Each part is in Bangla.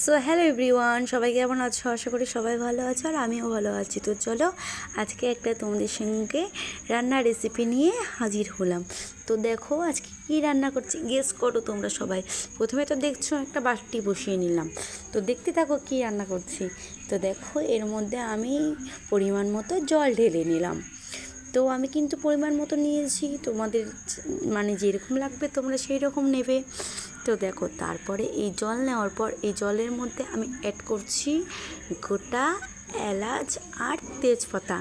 সো হ্যালো এভরিওয়ান, সবাই কেমন আছো? আশা করি সবাই ভালো আছো আর আমিও ভালো আছি। তো চলো আজকে একটা তোমাদের সঙ্গে রান্নার রেসিপি নিয়ে হাজির হলাম। তো দেখো আজকে কী রান্না করছি, গেস করো তোমরা সবাই। প্রথমে তো দেখছো একটা বাটি বসিয়ে নিলাম, তো দেখতে থাকো কী রান্না করছি। তো দেখো এর মধ্যে আমি পরিমাণ মতো জল ঢেলে নিলাম। তো আমি কিন্তু পরিমাণ মতো নিয়েছি, তোমাদের মানে যেরকম লাগবে তোমরা সেই রকম নেবে। তো দেখো তারপরে এই জল নেওয়ার পর এই জলের মধ্যে আমি অ্যাড করছি গোটা এলাচ আর তেজপাতা।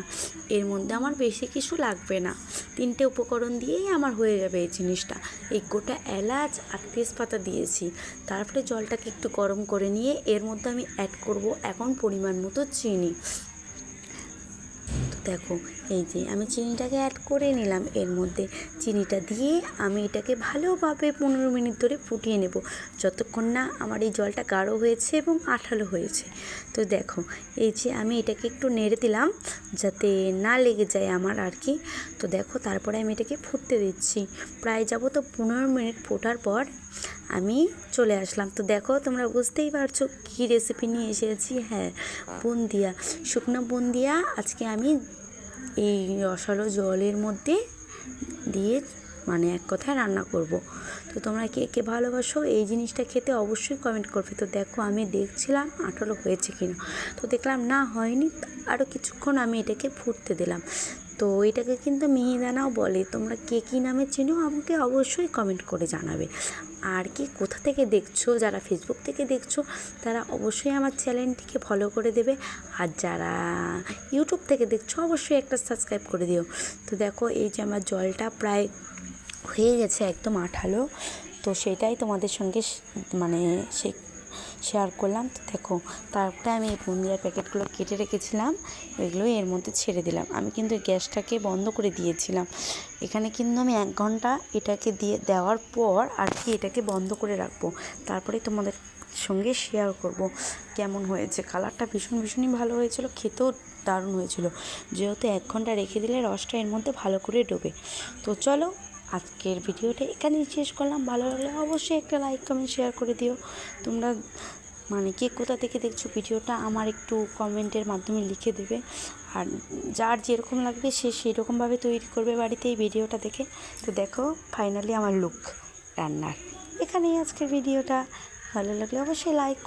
এর মধ্যে আমার বেশি কিছু লাগবে না, 3টে উপকরণ দিয়েই আমার হয়ে যাবে এই জিনিসটা। এই গোটা এলাচ আর তেজপাতা দিয়েছি, তারপরে জলটাকে একটু গরম করে নিয়ে এর মধ্যে আমি অ্যাড করব এখন পরিমাণ মতো চিনি। দেখো এই যে আমি চিনিটাকে অ্যাড করে নিলাম এর মধ্যে। চিনিটা দিয়ে আমি এটাকে ভালোভাবে 15 মিনিট ধরে ফুটিয়ে নেব, যতক্ষণ না আমার এই জলটা গাঢ় হয়েছে এবং আঠালো হয়েছে। তো দেখো এই যে আমি এটাকে একটু নেড়ে দিলাম যাতে না লেগে যায় আমার আর কি। তো দেখো তারপরে আমি এটাকে ফুটতে দিচ্ছি, প্রায় যাবো তো 15 মিনিট ফোটার পর আমি চলে আসলাম। তো দেখো তোমরা বুঝতেই পারছো কী রেসিপি নিয়ে এসেছি। হ্যাঁ, বুন্দিয়া, শুকনো বুন্দিয়া আজকে আমি এই রসালো জলের মধ্যে দিয়ে মানে এক কথায় রান্না করব। তো তোমরা কে কে ভালোবাসো এই জিনিসটা খেতে অবশ্যই কমেন্ট করবে। তো দেখো আমি দেখছিলাম আঠালো হয়েছে কিনা, তো দেখলাম না হয়নি, আরও কিছুক্ষণ আমি এটাকে ফুটতে দিলাম। তো এটাকে কিন্তু মিহিদানাও বলে, তোমরা কে কী নামে চেনো আমাকে অবশ্যই কমেন্ট করে জানাবে। আর কি কোথা থেকে দেখছো, যারা ফেসবুক থেকে দেখছো তারা অবশ্যই আমার চ্যানেলটিকে ফলো করে দেবে, আর যারা ইউটিউব থেকে দেখছো অবশ্যই একটা সাবস্ক্রাইব করে দিও। তো দেখো এই যে আমার জলটা প্রায় হয়ে গেছে একদম আঠালো, তো সেটাই তোমাদের সঙ্গে মানে শেয়ার করলাম। তো দেখো তারপরে আমি এই বুন্দিয়ার প্যাকেটগুলো কেটে রেখেছিলাম, ওইগুলো এর মধ্যে ছেড়ে দিলাম। আমি কিন্তু গ্যাসটাকে বন্ধ করে দিয়েছিলাম, এখানে কিন্তু আমি 1 ঘন্টা এটাকে দেওয়ার পর আর কি এটাকে বন্ধ করে রাখবো, তারপরে তোমাদের সঙ্গে শেয়ার করব কেমন হয়েছে। কালারটা ভীষণই ভালো হয়েছিল, খেতেও দারুণ হয়েছিল, যেহেতু 1 ঘন্টা রেখে দিলে রসটা এর মধ্যে ভালো করে ডোবে। তো চলো আজকের ভিডিওটা এখানেই শেষ করলাম। ভালো লাগলে অবশ্যই একটা লাইক কমেন্ট শেয়ার করে দিও। তোমরা মানে কে কোথা থেকে দেখছো ভিডিওটা আমার একটু কমেন্টের মাধ্যমে লিখে দেবে, আর যার যেরকম লাগবে সে সেরকমভাবে তৈরি করবে বাড়িতে এই ভিডিওটা দেখে। তো দেখো ফাইনালি আমার লুক রান্নার। এখানেই আজকের ভিডিওটা, ভালো লাগলে অবশ্যই লাইক